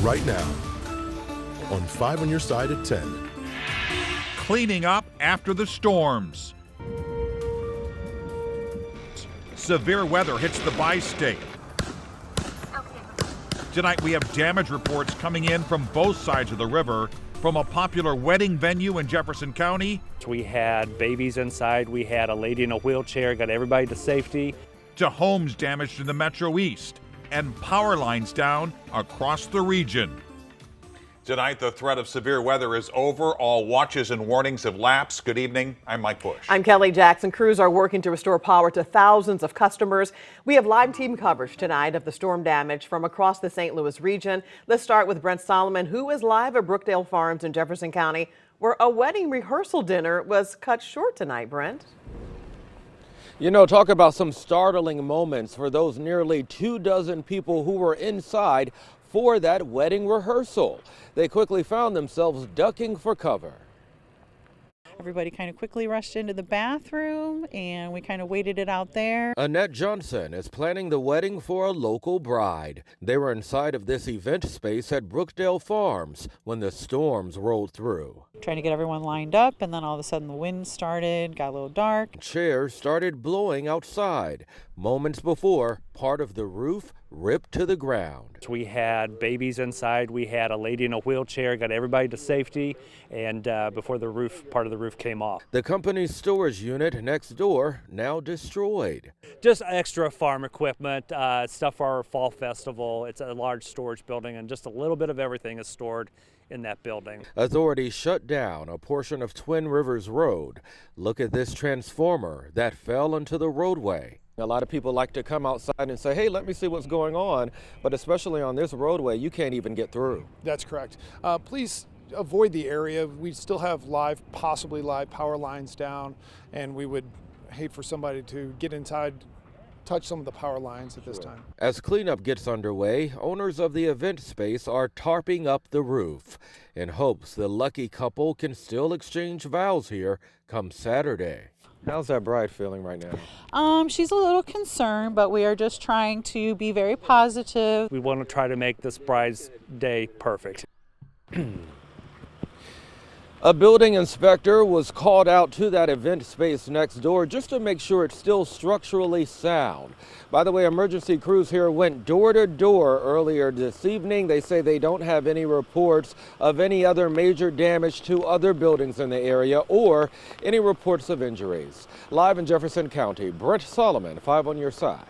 right now on 5 on your side at 10. Cleaning up after the storms. Severe weather hits the bi-state. Tonight we have damage reports coming in from both sides of the river from a popular wedding venue in Jefferson County. We had babies inside, we had a lady in a wheelchair, got everybody to safety. To homes damaged in the Metro East and power lines down across the region. Tonight, the threat of severe weather is over. All watches and warnings have lapsed. Good evening. I'm Mike Bush. I'm Kelly Jackson. Crews are working to restore power to thousands of customers. We have live team coverage tonight of the storm damage from across the St. Louis region. Let's start with Brent Solomon, who is live at Brookdale Farms in Jefferson County, where a wedding rehearsal dinner was cut short tonight. Brent? You know, talk about some startling moments for those nearly 24 people who were inside for that wedding rehearsal. They quickly found themselves ducking for cover. Everybody kind of quickly rushed into the bathroom and we kind of waited it out there. Annette Johnson is planning the wedding for a local bride. They were inside of this event space at Brookdale Farms when the storms rolled through. Trying to get everyone lined up, and then all of a sudden the wind started, got a little dark. Chairs started blowing outside. Moments before, part of the roof ripped to the ground. We had babies inside, we had a lady in a wheelchair, got everybody to safety, and before the roof, part of the roof came off. The company's storage unit next door now destroyed. Just extra farm equipment, stuff for our fall festival. It's a large storage building, and just a little bit of everything is stored in that building. Authorities shut down a portion of Twin Rivers Road. Look at this transformer that fell into the roadway. A lot of people like to come outside and say, hey, let me see what's going on. But especially on this roadway, you can't even get through. That's correct. Please avoid the area. We still have possibly live power lines down, and we would hate for somebody to get inside, touch some of the power lines at this time. As cleanup gets underway, owners of the event space are tarping up the roof in hopes the lucky couple can still exchange vows here come Saturday. How's that bride feeling right now? She's a little concerned, but we are just trying to be very positive. We want to try to make this bride's day perfect. A building inspector was called out to that event space next door just to make sure it's still structurally sound. By the way, emergency crews here went door to door earlier this evening. They say they don't have any reports of any other major damage to other buildings in the area or any reports of injuries. Live in Jefferson County, Brent Solomon, 5 on your side.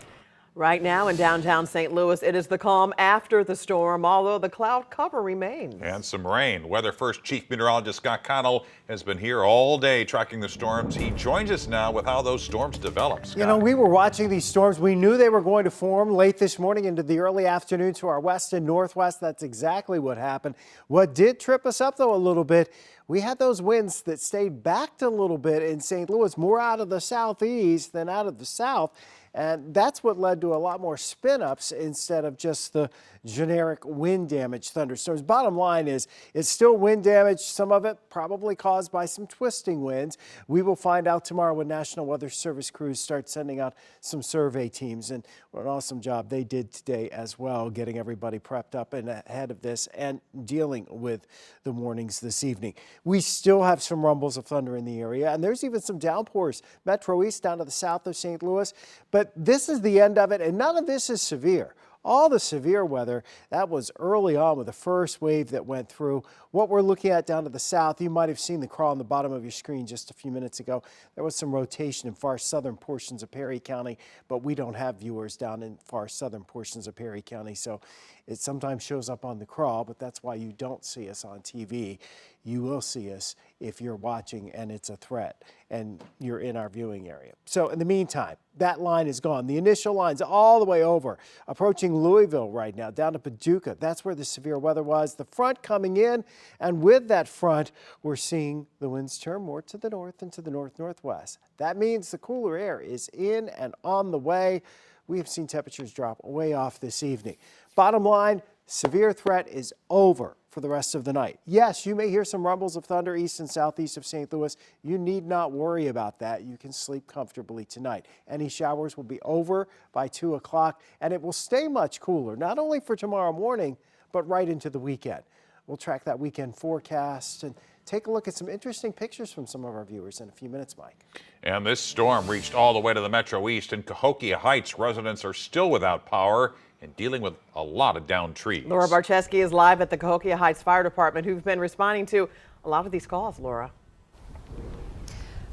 Right now in downtown St. Louis, it is the calm after the storm, although the cloud cover remains. And some rain. Weather First Chief Meteorologist Scott Connell has been here all day tracking the storms. He joins us now with how those storms develop. Scott. You know, we were watching these storms. We knew they were going to form late this morning into the early afternoon to our west and northwest. That's exactly what happened. What did trip us up, though, a little bit, we had those winds that stayed backed a little bit in St. Louis, more out of the southeast than out of the south. And that's what led to a lot more spin-ups instead of just the generic wind damage thunderstorms. Bottom line is it's still wind damage, some of it probably caused by some twisting winds. We will find out tomorrow when National Weather Service crews start sending out some survey teams. And what an awesome job they did today as well, getting everybody prepped up and ahead of this and dealing with the warnings this evening. We still have some rumbles of thunder in the area, and there's even some downpours Metro East down to the south of St. Louis. But this is the end of it, and none of this is severe. All the severe weather, that was early on with the first wave that went through. What we're looking at down to the south, you might have seen the crawl on the bottom of your screen just a few minutes ago. There was some rotation in far southern portions of Perry County, but we don't have viewers down in far southern portions of Perry County, so it sometimes shows up on the crawl, but that's why you don't see us on TV. You will see us if you're watching and it's a threat and you're in our viewing area. So in the meantime, that line is gone. The initial line's all the way over, approaching Louisville right now, down to Paducah. That's where the severe weather was. The front coming in, and with that front, we're seeing the winds turn more to the north and to the north-northwest. That means the cooler air is in and on the way. We have seen temperatures drop way off this evening. Bottom line, severe threat is over for the rest of the night. Yes, you may hear some rumbles of thunder east and southeast of St. Louis. You need not worry about that. You can sleep comfortably tonight. Any showers will be over by 2 o'clock, and it will stay much cooler, not only for tomorrow morning, but right into the weekend. We'll track that weekend forecast and take a look at some interesting pictures from some of our viewers in a few minutes, Mike. And this storm reached all the way to the Metro East. In Cahokia Heights, residents are still without power and dealing with a lot of downed trees. Laura Barcheski is live at the Cahokia Heights Fire Department, who've been responding to a lot of these calls, Laura.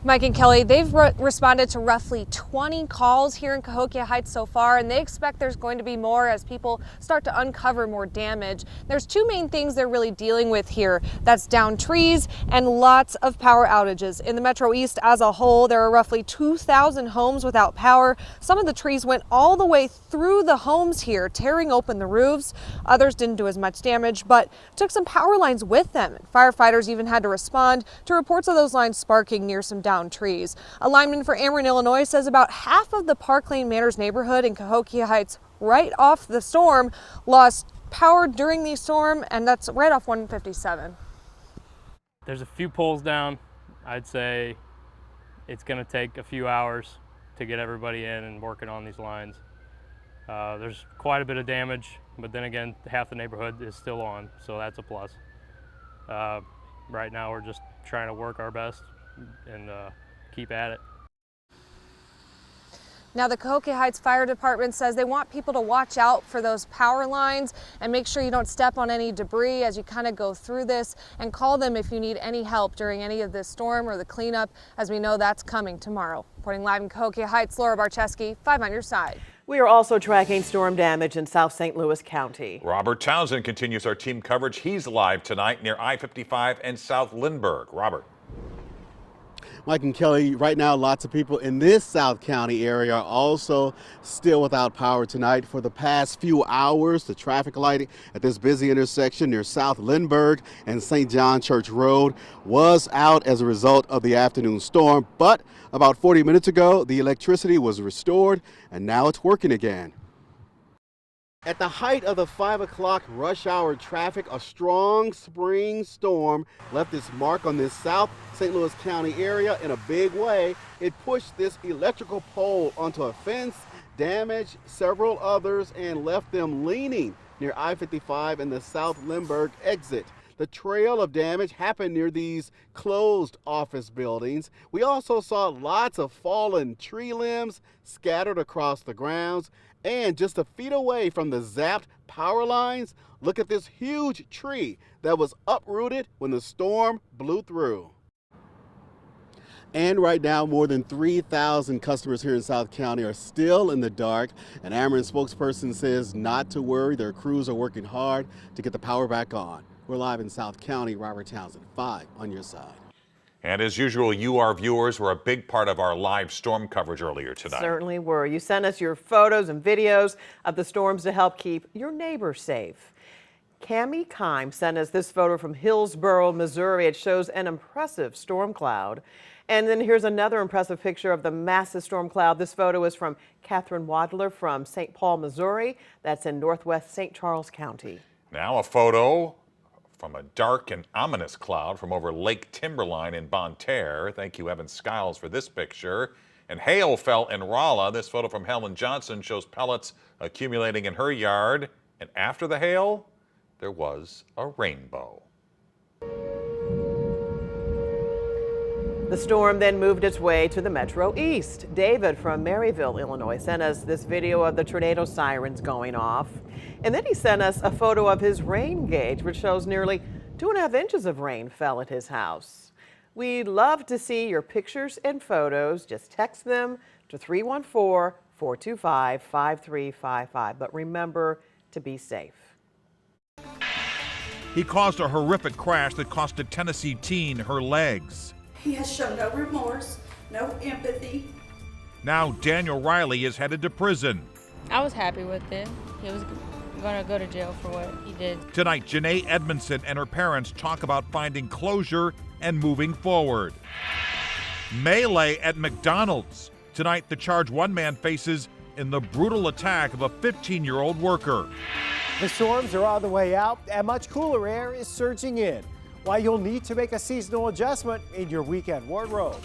Mike and Kelly, they've responded to roughly 20 calls here in Cahokia Heights so far, and they expect there's going to be more as people start to uncover more damage. There's two main things they're really dealing with here. That's downed trees and lots of power outages. In the Metro East as a whole, there are roughly 2,000 homes without power. Some of the trees went all the way through the homes here, tearing open the roofs. Others didn't do as much damage, but took some power lines with them. Firefighters even had to respond to reports of those lines sparking near some downed trees. A lineman for Ameren, Illinois says about half of the Park Lane Manors neighborhood in Cahokia Heights right off the storm lost power during the storm, and that's right off 157. There's a few poles down. I'd say it's going to take a few hours to get everybody in and working on these lines. There's quite a bit of damage, but then again, half the neighborhood is still on, so that's a plus. Right now, we're just trying to work our best and keep at it. Now, the Cahokia Heights Fire Department says they want people to watch out for those power lines and make sure you don't step on any debris as you kind of go through this, and call them if you need any help during any of this storm or the cleanup, as we know that's coming tomorrow. Reporting live in Cahokia Heights, Laura Barcheski, 5 on your side. We are also tracking storm damage in South St. Louis County. Robert Townsend continues our team coverage. He's live tonight near I-55 and South Lindbergh. Robert. Mike and Kelly, right now lots of people in this South County area are also still without power tonight. For the past few hours, the traffic light at this busy intersection near South Lindbergh and St. John Church Road was out as a result of the afternoon storm, but about 40 minutes ago the electricity was restored and now it's working again. At the height of the 5 o'clock rush hour traffic, a strong spring storm left its mark on this South St. Louis County area in a big way. It pushed this electrical pole onto a fence, damaged several others, and left them leaning near I-55 and the South Lindbergh exit. The trail of damage happened near these closed office buildings. We also saw lots of fallen tree limbs scattered across the grounds. And just a feet away from the zapped power lines, look at this huge tree that was uprooted when the storm blew through. And right now, more than 3,000 customers here in South County are still in the dark. An Ameren spokesperson says not to worry. Their crews are working hard to get the power back on. We're live in South County. Robert Townsend, 5 on your side. And as usual, you, our viewers, were a big part of our live storm coverage earlier tonight. Certainly were. You sent us your photos and videos of the storms to help keep your neighbors safe. Cammie Kime sent us this photo from Hillsboro, Missouri. It shows an impressive storm cloud. And then here's another impressive picture of the massive storm cloud. This photo is from Catherine Wadler from St. Paul, Missouri. That's in northwest St. Charles County. Now a photo from a dark and ominous cloud from over Lake Timberline in Bonne Terre. Thank you, Evan Skiles, for this picture. And hail fell in Rolla. This photo from Helen Johnson shows pellets accumulating in her yard. And after the hail, there was a rainbow. The storm then moved its way to the Metro East. David from Maryville, Illinois, sent us this video of the tornado sirens going off. And then he sent us a photo of his rain gauge, which shows nearly 2.5 inches of rain fell at his house. We'd love to see your pictures and photos. Just text them to 314-425-5355. But remember to be safe. He caused a horrific crash that cost a Tennessee teen her legs. He has shown no remorse, no empathy. Now Daniel Riley is headed to prison. I was happy with it. He was going to go to jail for what he did. Tonight, Janae Edmondson and her parents talk about finding closure and moving forward. Melee at McDonald's. Tonight, the charge one man faces in the brutal attack of a 15-year-old worker. The storms are on the way out and much cooler air is surging in. Why you'll need to make a seasonal adjustment in your weekend wardrobe.